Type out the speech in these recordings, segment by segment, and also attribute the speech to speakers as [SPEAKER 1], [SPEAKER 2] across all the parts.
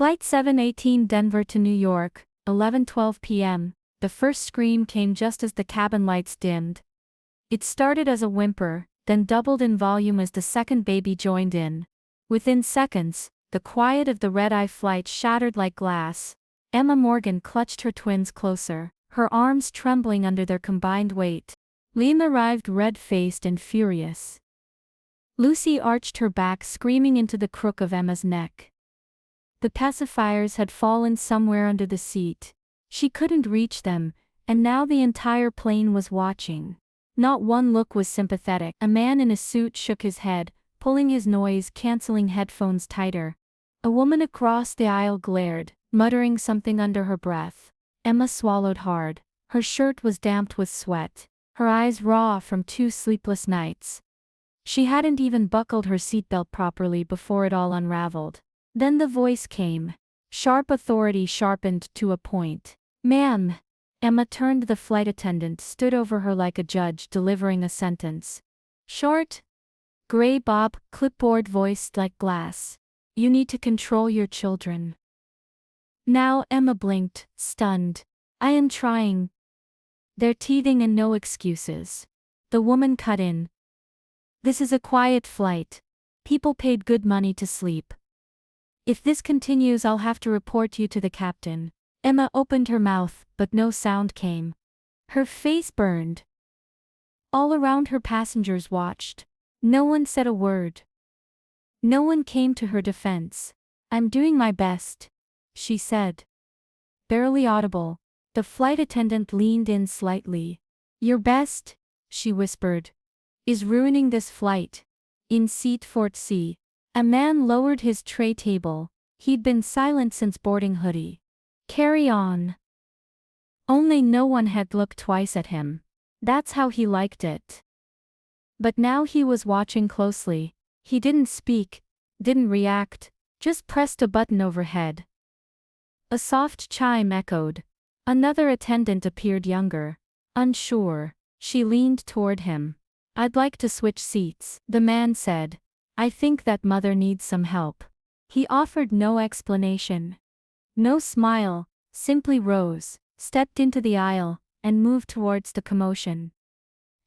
[SPEAKER 1] Flight 718 Denver to New York, 11:12 p.m. The first scream came just as the cabin lights dimmed. It started as a whimper, then doubled in volume as the second baby joined in. Within seconds, the quiet of the red-eye flight shattered like glass. Emma Morgan clutched her twins closer, her arms trembling under their combined weight. Liam arrived red-faced and furious. Lucy arched her back, screaming into the crook of Emma's neck. The pacifiers had fallen somewhere under the seat. She couldn't reach them, and now the entire plane was watching. Not one look was sympathetic. A man in a suit shook his head, pulling his noise-canceling headphones tighter. A woman across the aisle glared, muttering something under her breath. Emma swallowed hard. Her shirt was damp with sweat, her eyes raw from 2 sleepless nights. She hadn't even buckled her seatbelt properly before it all unraveled. Then the voice came. Sharp authority sharpened to a point. "Ma'am." Emma turned. The flight attendant stood over her like a judge delivering a sentence. "Short, gray bob, clipboard voiced like glass. You need to control your children." Now Emma blinked, stunned. "I am trying." "They're teething and no excuses." The woman cut in. "This is a quiet flight. People paid good money to sleep. If this continues, I'll have to report you to the captain." Emma opened her mouth, but no sound came. Her face burned. All around her passengers watched. No one said a word. No one came to her defense. "I'm doing my best," she said. Barely audible. The flight attendant leaned in slightly. "Your best," she whispered, "is ruining this flight." In seat 4C. A man lowered his tray table. He'd been silent since boarding hoodie. "Carry on." Only no one had looked twice at him. That's how he liked it. But now he was watching closely. He didn't speak, didn't react, just pressed a button overhead. A soft chime echoed. Another attendant appeared, younger. Unsure, she leaned toward him. "I'd like to switch seats," the man said. "I think that mother needs some help." He offered no explanation. No smile, simply rose, stepped into the aisle, and moved towards the commotion.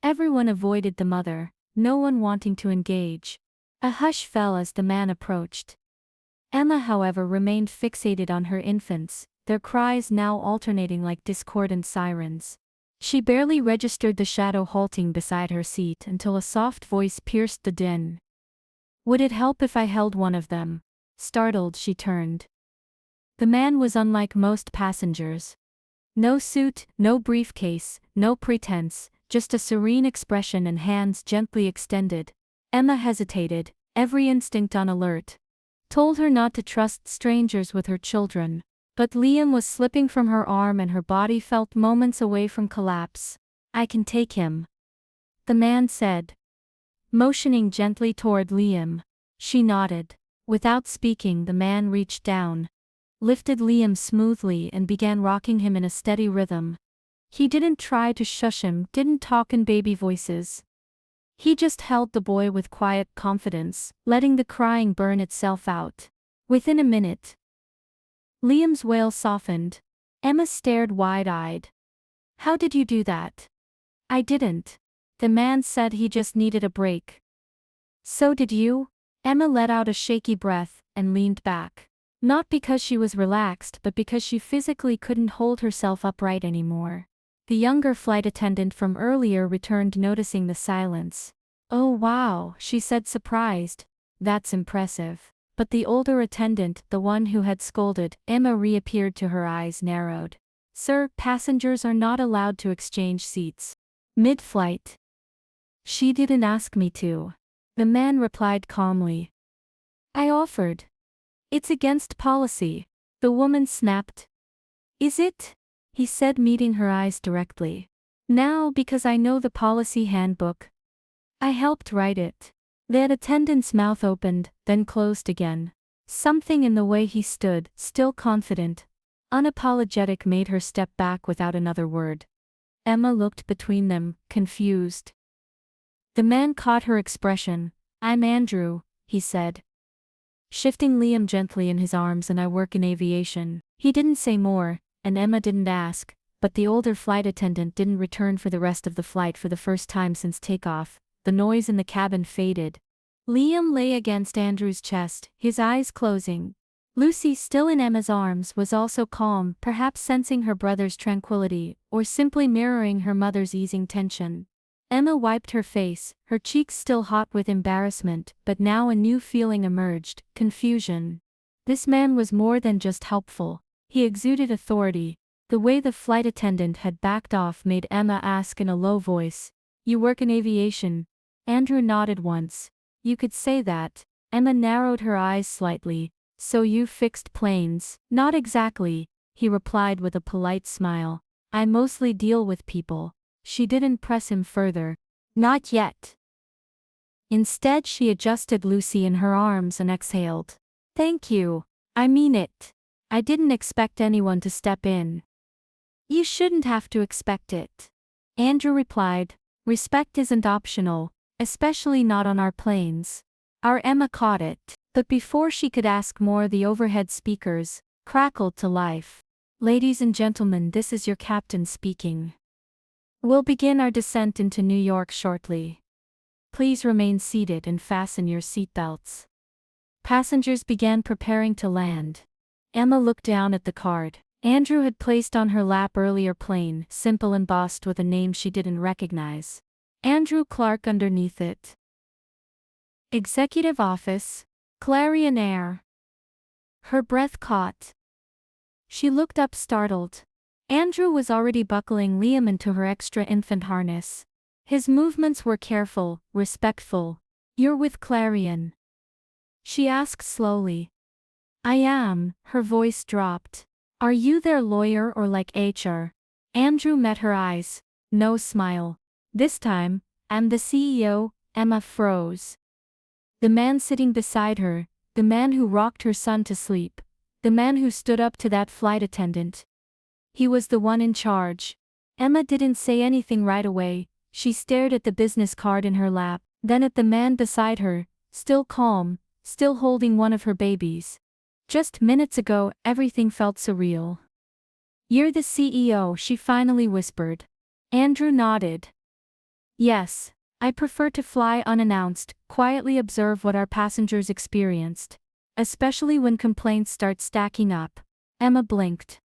[SPEAKER 1] Everyone avoided the mother, no one wanting to engage. A hush fell as the man approached. Emma, however, remained fixated on her infants, their cries now alternating like discordant sirens. She barely registered the shadow halting beside her seat until a soft voice pierced the din. "Would it help if I held one of them?" Startled, she turned. The man was unlike most passengers. No suit, no briefcase, no pretense, just a serene expression and hands gently extended. Emma hesitated, every instinct on alert. Told her not to trust strangers with her children. But Liam was slipping from her arm and her body felt moments away from collapse. "I can take him," the man said, motioning gently toward Liam. She nodded. Without speaking, the man reached down, lifted Liam smoothly and began rocking him in a steady rhythm. He didn't try to shush him, didn't talk in baby voices. He just held the boy with quiet confidence, letting the crying burn itself out. Within a minute, Liam's wail softened. Emma stared wide-eyed. "How did you do that?" "I didn't." The man said he just needed a break. "So did you?" Emma let out a shaky breath and leaned back. Not because she was relaxed, but because she physically couldn't hold herself upright anymore. The younger flight attendant from earlier returned, noticing the silence. "Oh wow," she said, surprised. "That's impressive." But the older attendant, the one who had scolded Emma, reappeared, to her eyes narrowed. "Sir, passengers are not allowed to exchange seats mid-flight." "She didn't ask me to," the man replied calmly. "I offered." "It's against policy," the woman snapped. "Is it?" he said, meeting her eyes directly. "Now, because I know the policy handbook. I helped write it." The attendant's mouth opened, then closed again. Something in the way he stood, still confident, unapologetic, made her step back without another word. Emma looked between them, confused. The man caught her expression. "I'm Andrew," he said. shifting Liam gently in his arms, and I work in aviation. He didn't say more, and Emma didn't ask, but the older flight attendant didn't return for the rest of the flight. For the first time since takeoff, the noise in the cabin faded. Liam lay against Andrew's chest, his eyes closing. Lucy, still in Emma's arms, was also calm, perhaps sensing her brother's tranquility, or simply mirroring her mother's easing tension. Emma wiped her face, her cheeks still hot with embarrassment, but now a new feeling emerged: confusion. This man was more than just helpful. He exuded authority. The way the flight attendant had backed off made Emma ask in a low voice, "You work in aviation?" Andrew nodded once. "You could say that." Emma narrowed her eyes slightly. "So you fixed planes?" "Not exactly," he replied with a polite smile. "I mostly deal with people." She didn't press him further. "Not yet." Instead, she adjusted Lucy in her arms and exhaled. "Thank you. I mean it. I didn't expect anyone to step in." "You shouldn't have to expect it," Andrew replied. "Respect isn't optional, especially not on our planes." Our Emma caught it, but before she could ask more, the overhead speakers crackled to life. "Ladies and gentlemen, this is your captain speaking. We'll begin our descent into New York shortly. Please remain seated and fasten your seatbelts." Passengers began preparing to land. Emma looked down at the card Andrew had placed on her lap earlier: plane, simple, embossed with a name she didn't recognize. Andrew Clark underneath it. Executive Office, Clarion Air. Her breath caught. She looked up, startled. Andrew was already buckling Liam into her extra infant harness. His movements were careful, respectful. "You're with Clarion?" she asked slowly. "I am." Her voice dropped. "Are you their lawyer or like HR?" Andrew met her eyes. No smile. This time, "I'm the CEO." Emma froze. The man sitting beside her, the man who rocked her son to sleep, the man who stood up to that flight attendant. He was the one in charge. Emma didn't say anything right away. She stared at the business card in her lap, then at the man beside her, still calm, still holding one of her babies. Just minutes ago, everything felt surreal. "You're the CEO," she finally whispered. Andrew nodded. "Yes, I prefer to fly unannounced, quietly observe what our passengers experienced. Especially when complaints start stacking up." Emma blinked.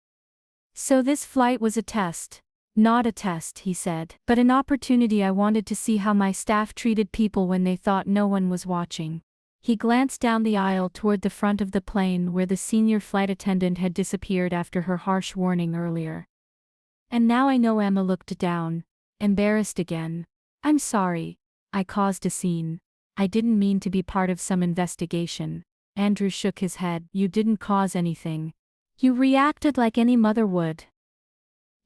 [SPEAKER 1] "So this flight was a test." "Not a test," he said, "but an opportunity. I wanted to see how my staff treated people when they thought no one was watching." He glanced down the aisle toward the front of the plane where the senior flight attendant had disappeared after her harsh warning earlier. "And now I know." Emma looked down, embarrassed again. "I'm sorry. I caused a scene. I didn't mean to be part of some investigation." Andrew shook his head. "You didn't cause anything. You reacted like any mother would.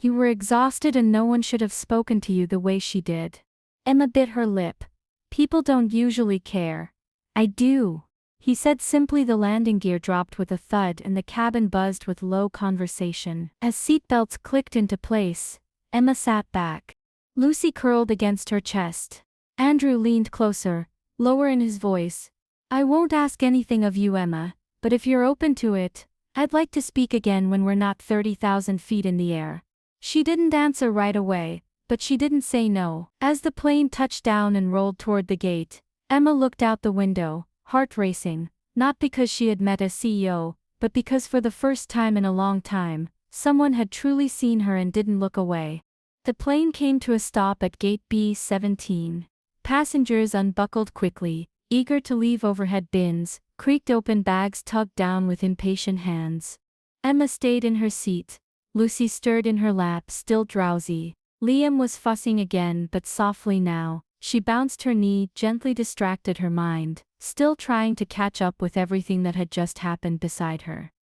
[SPEAKER 1] You were exhausted and no one should have spoken to you the way she did." Emma bit her lip. "People don't usually care." "I do," he said simply. The landing gear dropped with a thud and the cabin buzzed with low conversation. As seatbelts clicked into place, Emma sat back. Lucy curled against her chest. Andrew leaned closer, lower in his voice. "I won't ask anything of you, Emma, but if you're open to it, I'd like to speak again when we're not 30,000 feet in the air." She didn't answer right away, but she didn't say no. As the plane touched down and rolled toward the gate, Emma looked out the window, heart racing, not because she had met a CEO, but because for the first time in a long time, someone had truly seen her and didn't look away. The plane came to a stop at gate B-17. Passengers unbuckled quickly, eager to leave. Overhead bins creaked open, bags tugged down with impatient hands. Emma stayed in her seat. Lucy stirred in her lap, still drowsy. Liam was fussing again, but softly now. She bounced her knee, gently distracted her mind, still trying to catch up with everything that had just happened beside her.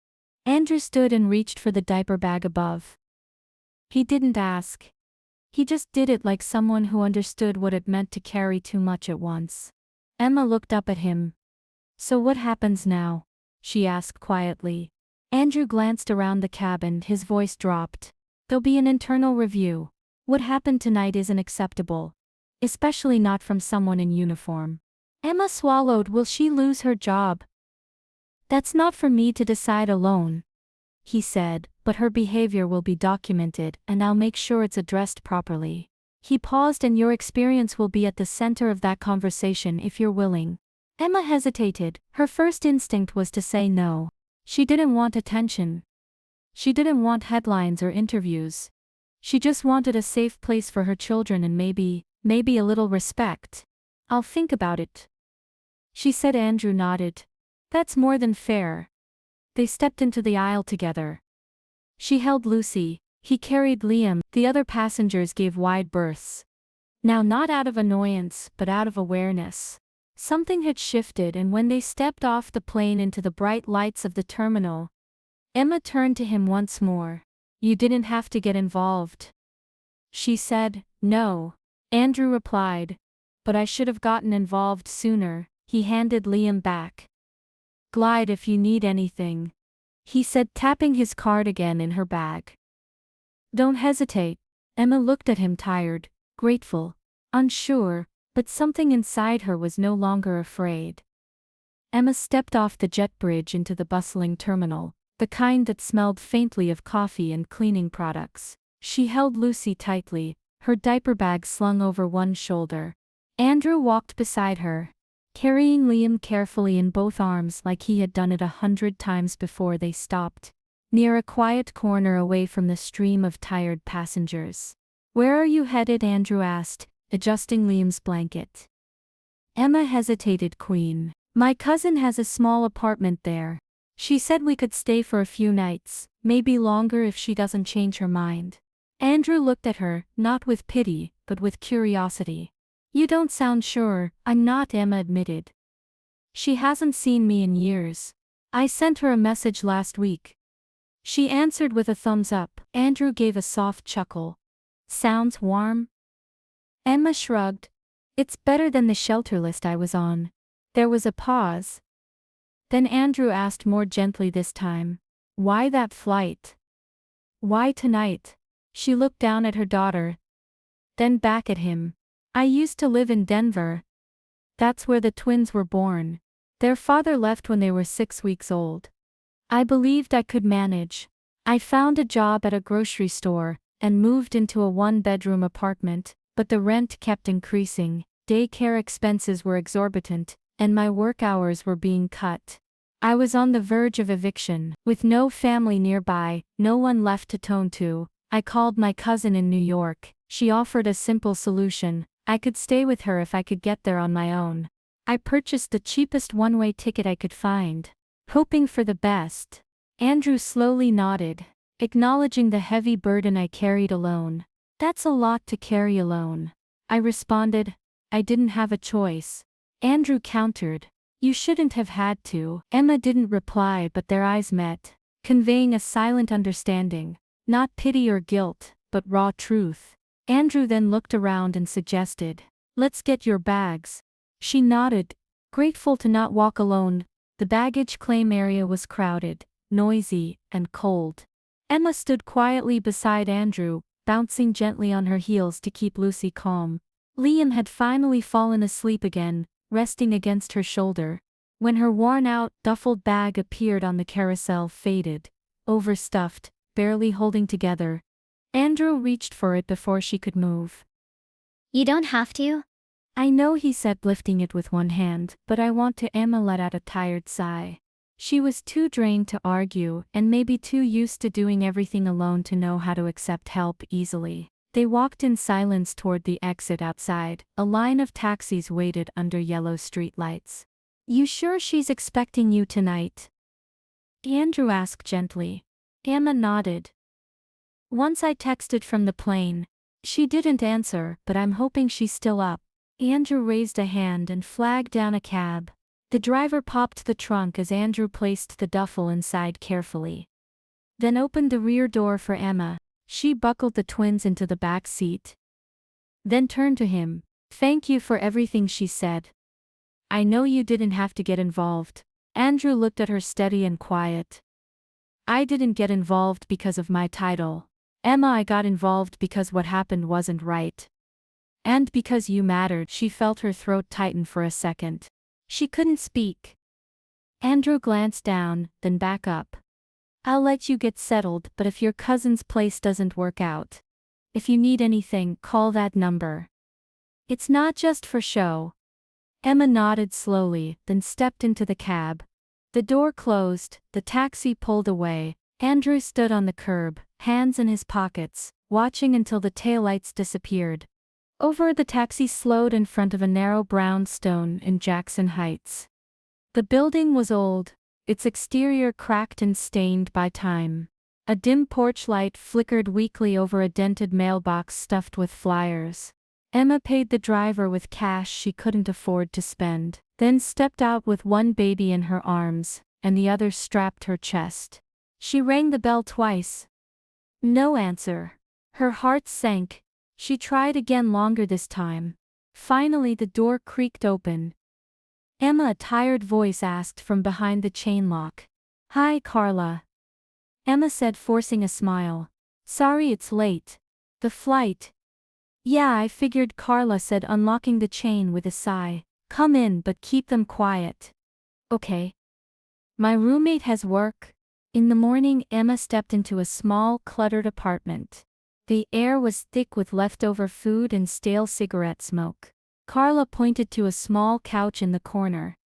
[SPEAKER 1] Andrew stood and reached for the diaper bag above. He didn't ask. He just did it, like someone who understood what it meant to carry too much at once. Emma looked up at him. "So what happens now?" she asked quietly. Andrew glanced around the cabin, his voice dropped. "There'll be an internal review. What happened tonight isn't acceptable. Especially not from someone in uniform." Emma swallowed. Will she lose her job? That's not for me to decide alone, he said, but her behavior will be documented and I'll make sure it's addressed properly. He paused, and your experience will be at the center of that conversation if you're willing. Emma hesitated. Her first instinct was to say no. She didn't want attention. She didn't want headlines or interviews. She just wanted a safe place for her children and maybe a little respect. I'll think about it, she said. Andrew nodded. That's more than fair. They stepped into the aisle together. She held Lucy. He carried Liam. The other passengers gave wide berths. Now, not out of annoyance, but out of awareness. Something had shifted, and when they stepped off the plane into the bright lights of the terminal, Emma turned to him once more. You didn't have to get involved, she said. No, Andrew replied. But I should have gotten involved sooner. He handed Liam back. Glide if you need anything, he said, tapping his card again in her bag. Don't hesitate. Emma looked at him, tired, grateful, unsure, but something inside her was no longer afraid. Emma stepped off the jet bridge into the bustling terminal, the kind that smelled faintly of coffee and cleaning products. She held Lucy tightly, her diaper bag slung over one shoulder. Andrew walked beside her, carrying Liam carefully in both arms like he had done it 100 times before. They stopped near a quiet corner away from the stream of tired passengers. Where are you headed? Andrew asked, adjusting Liam's blanket. Emma hesitated. Queen. My cousin has a small apartment there. She said we could stay for a few nights, maybe longer if she doesn't change her mind. Andrew looked at her, not with pity, but with curiosity. You don't sound sure. I'm not, Emma admitted. She hasn't seen me in years. I sent her a message last week. She answered with a thumbs up. Andrew gave a soft chuckle. Sounds warm? Emma shrugged. It's better than the shelter list I was on. There was a pause. Then Andrew asked more gently this time. Why that flight? Why tonight? She looked down at her daughter, then back at him. I used to live in Denver. That's where the twins were born. Their father left when they were 6 weeks old. I believed I could manage. I found a job at a grocery store and moved into a 1-bedroom apartment, but the rent kept increasing, daycare expenses were exorbitant, and my work hours were being cut. I was on the verge of eviction. With no family nearby, no one left to turn to, I called my cousin in New York. She offered a simple solution. I could stay with her if I could get there on my own. I purchased the cheapest one-way ticket I could find, hoping for the best. Andrew slowly nodded, acknowledging the heavy burden I carried alone. That's a lot to carry alone, I responded. I didn't have a choice. Andrew countered. You shouldn't have had to. Emma didn't reply, but their eyes met, conveying a silent understanding. Not pity or guilt, but raw truth. Andrew then looked around and suggested, let's get your bags. She nodded, grateful to not walk alone. The baggage claim area was crowded, noisy, and cold. Emma stood quietly beside Andrew, bouncing gently on her heels to keep Lucy calm. Liam had finally fallen asleep again, resting against her shoulder, when her worn-out, duffel bag appeared on the carousel, faded, overstuffed, barely holding together. Andrew reached for it before she could move.
[SPEAKER 2] You don't have to.
[SPEAKER 1] I know, he said, lifting it with one hand, but I want to. Emma let out a tired sigh. She was too drained to argue, and maybe too used to doing everything alone to know how to accept help easily. They walked in silence toward the exit outside. A line of taxis waited under yellow streetlights. You sure she's expecting you tonight? Andrew asked gently. Emma nodded. Once I texted from the plane. She didn't answer, but I'm hoping she's still up. Andrew raised a hand and flagged down a cab. The driver popped the trunk as Andrew placed the duffel inside carefully. Then opened the rear door for Emma. She buckled the twins into the back seat. Then turned to him. Thank you for everything, she said. I know you didn't have to get involved. Andrew looked at her, steady and quiet. I didn't get involved because of my title. Emma, I got involved because what happened wasn't right. And because you mattered. She felt her throat tighten for a second. She couldn't speak. Andrew glanced down, then back up. I'll let you get settled, but if your cousin's place doesn't work out, if you need anything, call that number. It's not just for show. Emma nodded slowly, then stepped into the cab. The door closed, the taxi pulled away. Andrew stood on the curb, hands in his pockets, watching until the taillights disappeared. The taxi slowed in front of a narrow brownstone in Jackson Heights. The building was old, its exterior cracked and stained by time. A dim porch light flickered weakly over a dented mailbox stuffed with flyers. Emma paid the driver with cash she couldn't afford to spend, then stepped out with one baby in her arms, and the other strapped her chest. She rang the bell twice. No answer. Her heart sank. She tried again, longer this time. Finally the door creaked open. Emma, a tired voice asked from behind the chain lock. Hi, Carla. Emma said, forcing a smile. Sorry it's late. The flight. Yeah, I figured, Carla said, unlocking the chain with a sigh. Come in, but keep them quiet. Okay. My roommate has work. In the morning, Emma stepped into a small, cluttered apartment. The air was thick with leftover food and stale cigarette smoke. Carla pointed to a small couch in the corner.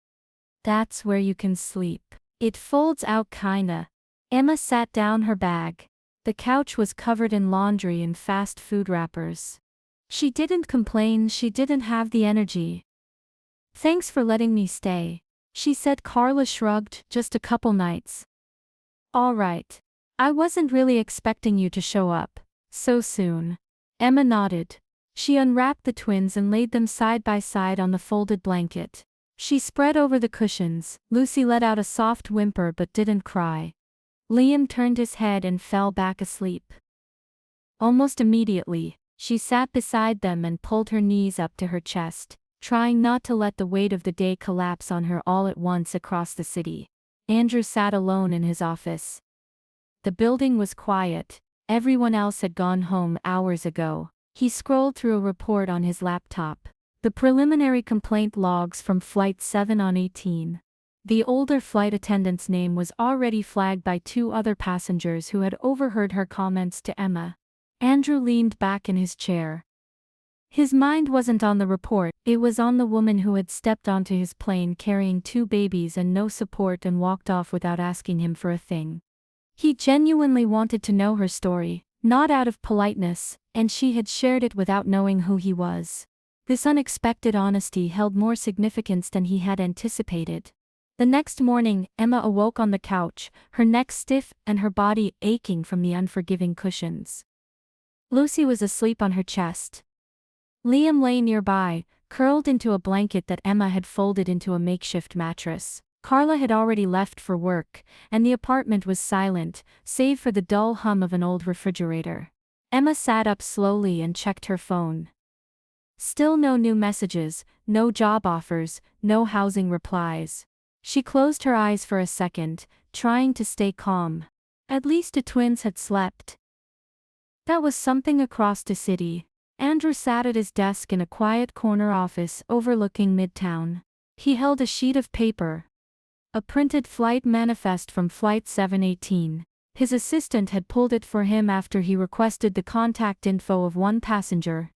[SPEAKER 1] That's where you can sleep. It folds out kinda. Emma sat down her bag. The couch was covered in laundry and fast food wrappers. She didn't complain, she didn't have the energy. Thanks for letting me stay, she said. Carla shrugged, just a couple nights. All right. I wasn't really expecting you to show up so soon. Emma nodded. She unwrapped the twins and laid them side by side on the folded blanket. She spread over the cushions. Lucy let out a soft whimper but didn't cry. Liam turned his head and fell back asleep. Almost immediately, she sat beside them and pulled her knees up to her chest, trying not to let the weight of the day collapse on her all at once across the city. Andrew sat alone in his office. The building was quiet. Everyone else had gone home hours ago. He scrolled through a report on his laptop. The preliminary complaint logs from Flight 7 on 18. The older flight attendant's name was already flagged by 2 other passengers who had overheard her comments to Emma. Andrew leaned back in his chair. His mind wasn't on the report, it was on the woman who had stepped onto his plane carrying 2 babies and no support and walked off without asking him for a thing. He genuinely wanted to know her story, not out of politeness, and she had shared it without knowing who he was. This unexpected honesty held more significance than he had anticipated. The next morning, Emma awoke on the couch, her neck stiff and her body aching from the unforgiving cushions. Lucy was asleep on her chest. Liam lay nearby, curled into a blanket that Emma had folded into a makeshift mattress. Carla had already left for work, and the apartment was silent, save for the dull hum of an old refrigerator. Emma sat up slowly and checked her phone. Still no new messages, no job offers, no housing replies. She closed her eyes for a second, trying to stay calm. At least the twins had slept. That was something across the city. Andrew sat at his desk in a quiet corner office overlooking Midtown. He held a sheet of paper. A printed flight manifest from Flight 718. His assistant had pulled it for him after he requested the contact info of one passenger.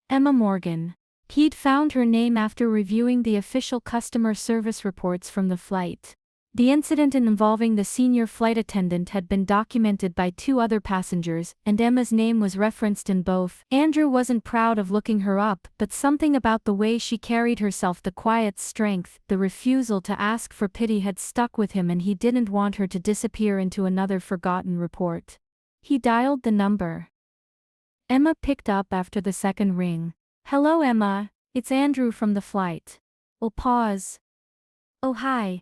[SPEAKER 1] Emma Morgan. He'd found her name after reviewing the official customer service reports from the flight. The incident involving the senior flight attendant had been documented by 2 other passengers, and Emma's name was referenced in both. Andrew wasn't proud of looking her up, but something about the way she carried herself, the quiet strength, the refusal to ask for pity had stuck with him, and he didn't want her to disappear into another forgotten report. He dialed the number. Emma picked up after the second ring. Hello Emma, it's Andrew from the flight. We'll pause. Oh hi.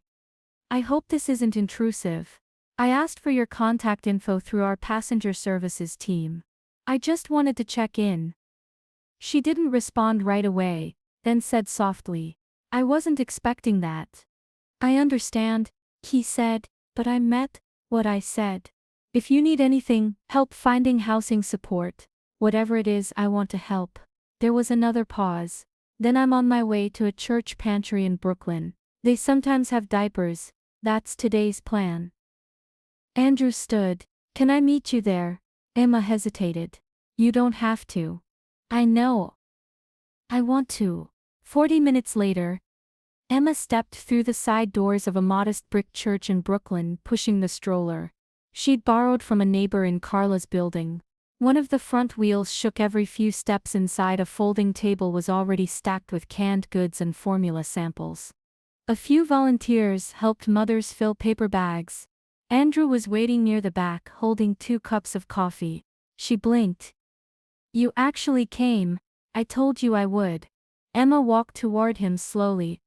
[SPEAKER 1] I hope this isn't intrusive. I asked for your contact info through our passenger services team. I just wanted to check in. She didn't respond right away, then said softly, I wasn't expecting that. I understand, he said, but I meant what I said. If you need anything, help finding housing support, whatever it is, I want to help. There was another pause. Then I'm on my way to a church pantry in Brooklyn. They sometimes have diapers. That's today's plan. Andrew stood. Can I meet you there? Emma hesitated. You don't have to. I know. I want to. 40 minutes later, Emma stepped through the side doors of a modest brick church in Brooklyn, pushing the stroller she'd borrowed from a neighbor in Carla's building. One of the front wheels shook every few steps. Inside, a folding table was already stacked with canned goods and formula samples. A few volunteers helped mothers fill paper bags. Andrew was waiting near the back, holding 2 cups of coffee. She blinked. You actually came. I told you I would. Emma walked toward him slowly,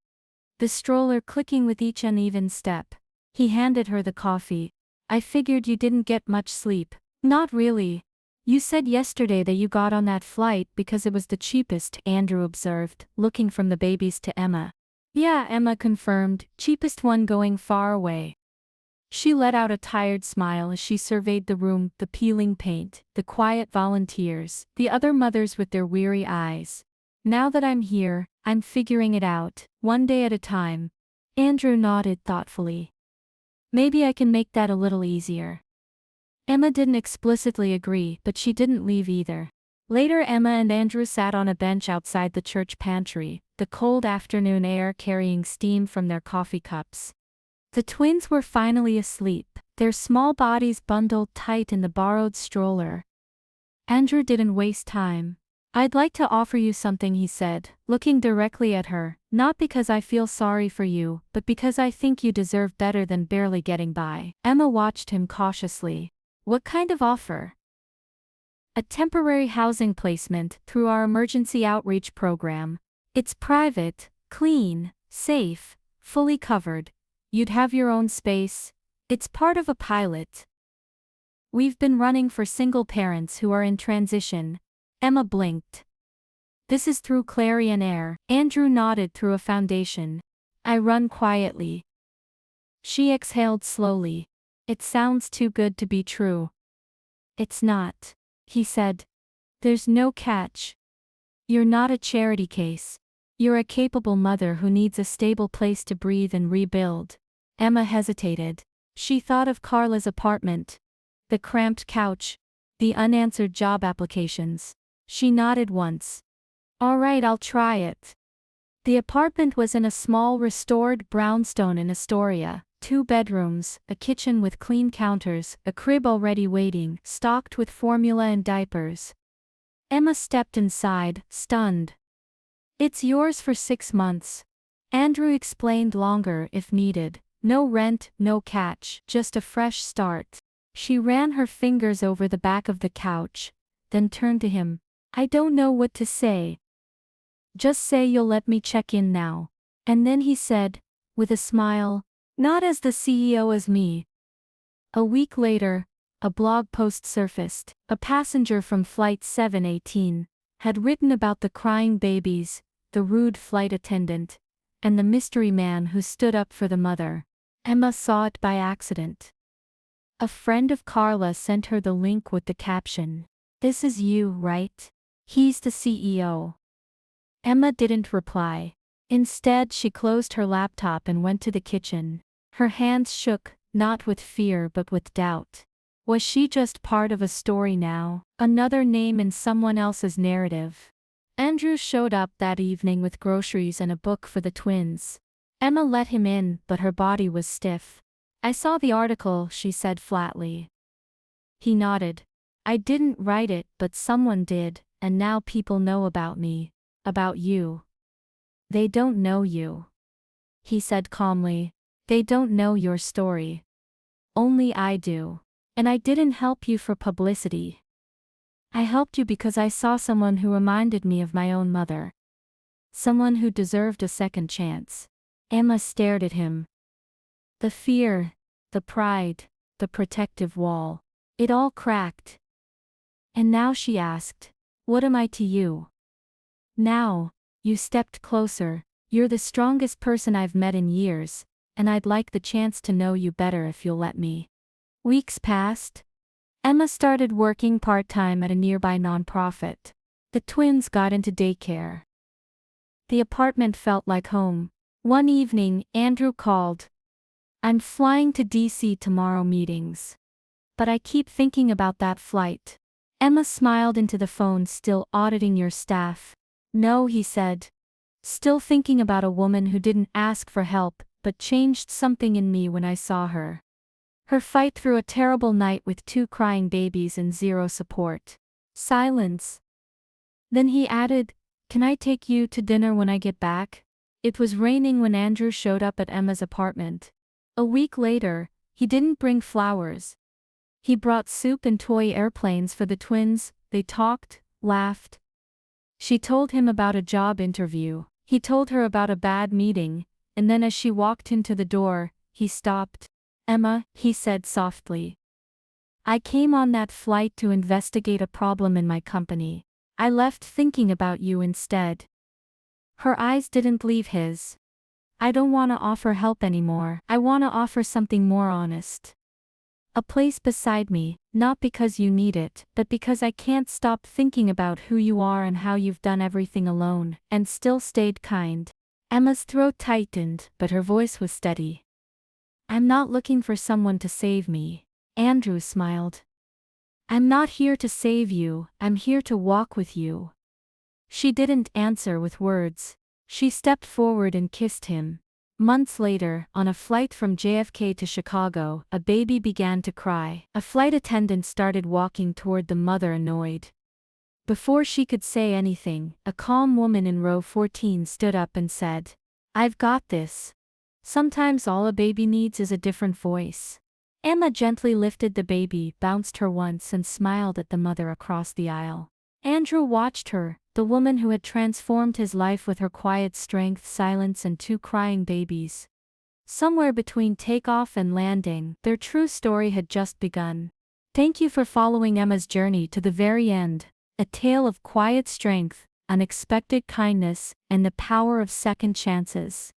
[SPEAKER 1] the stroller clicking with each uneven step. He handed her the coffee. I figured you didn't get much sleep. Not really. You said yesterday that you got on that flight because it was the cheapest, Andrew observed, looking from the babies to Emma. Yeah, Emma confirmed, cheapest one going far away. She let out a tired smile as she surveyed the room, the peeling paint, the quiet volunteers, the other mothers with their weary eyes. Now that I'm here, I'm figuring it out, one day at a time. Andrew nodded thoughtfully. Maybe I can make that a little easier. Emma didn't explicitly agree, but she didn't leave either. Later, Emma and Andrew sat on a bench outside the church pantry, the cold afternoon air carrying steam from their coffee cups. The twins were finally asleep, their small bodies bundled tight in the borrowed stroller. Andrew didn't waste time. I'd like to offer you something, he said, looking directly at her, not because I feel sorry for you, but because I think you deserve better than barely getting by. Emma watched him cautiously. What kind of offer? A temporary housing placement through our emergency outreach program. It's private, clean, safe, fully covered. You'd have your own space. It's part of a pilot we've been running for single parents who are in transition. Emma blinked. This is through Clarion Air. Andrew nodded. Through a foundation. I run quietly. She exhaled slowly. It sounds too good to be true. It's not, he said. There's no catch. You're not a charity case. You're a capable mother who needs a stable place to breathe and rebuild. Emma hesitated. She thought of Carla's apartment. The cramped couch. The unanswered job applications. She nodded once. All right, I'll try it. The apartment was in a small restored brownstone in Astoria. 2 bedrooms, a kitchen with clean counters, a crib already waiting, stocked with formula and diapers. Emma stepped inside, stunned. It's yours for 6 months. Andrew explained, longer if needed. No rent, no catch, just a fresh start. She ran her fingers over the back of the couch, then turned to him. I don't know what to say. Just say you'll let me check in now. And then he said, with a smile, not as the CEO as me. A week later, a blog post surfaced. A passenger from Flight 718 had written about the crying babies, the rude flight attendant, and the mystery man who stood up for the mother. Emma saw it by accident. A friend of Carla sent her the link with the caption, "This is you, right? He's the CEO." Emma didn't reply. Instead, she closed her laptop and went to the kitchen. Her hands shook, not with fear but with doubt. Was she just part of a story now, another name in someone else's narrative? Andrew showed up that evening with groceries and a book for the twins. Emma let him in, but her body was stiff. I saw the article, she said flatly. He nodded. I didn't write it, but someone did, and now people know about me. About you. They don't know you. He said calmly. They don't know your story. Only I do. And I didn't help you for publicity. I helped you because I saw someone who reminded me of my own mother. Someone who deserved a second chance. Emma stared at him. The fear, the pride, the protective wall. It all cracked. And now she asked, what am I to you? Now, you stepped closer. You're the strongest person I've met in years, and I'd like the chance to know you better if you'll let me. Weeks passed. Emma started working part-time at a nearby nonprofit. The twins got into daycare. The apartment felt like home. One evening, Andrew called. I'm flying to DC tomorrow meetings. But I keep thinking about that flight. Emma smiled into the phone, still auditing your staff. No, he said. Still thinking about a woman who didn't ask for help, but changed something in me when I saw her. Her fight through a terrible night with 2 crying babies and 0 support. Silence. Then he added, "Can I take you to dinner when I get back?" It was raining when Andrew showed up at Emma's apartment. A week later, he didn't bring flowers. He brought soup and toy airplanes for the twins. They talked, laughed. She told him about a job interview. He told her about a bad meeting, and then as she walked into the door, he stopped. "Emma," he said softly. "I came on that flight to investigate a problem in my company. I left thinking about you instead." Her eyes didn't leave his. "I don't want to offer help anymore. I want to offer something more honest. A place beside me, not because you need it, but because I can't stop thinking about who you are and how you've done everything alone, and still stayed kind." Emma's throat tightened, but her voice was steady. "I'm not looking for someone to save me." Andrew smiled. "I'm not here to save you, I'm here to walk with you." She didn't answer with words. She stepped forward and kissed him. Months later, on a flight from JFK to Chicago, a baby began to cry. A flight attendant started walking toward the mother, annoyed. Before she could say anything, a calm woman in row 14 stood up and said, "I've got this." Sometimes all a baby needs is a different voice. Emma gently lifted the baby, bounced her once, and smiled at the mother across the aisle. Andrew watched her, the woman who had transformed his life with her quiet strength, silence, and 2 crying babies. Somewhere between takeoff and landing, their true story had just begun. Thank you for following Emma's journey to the very end, a tale of quiet strength, unexpected kindness, and the power of second chances.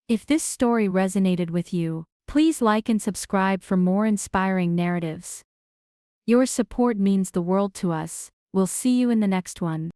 [SPEAKER 1] If this story resonated with you, please like and subscribe for more inspiring narratives. Your support means the world to us. We'll see you in the next one.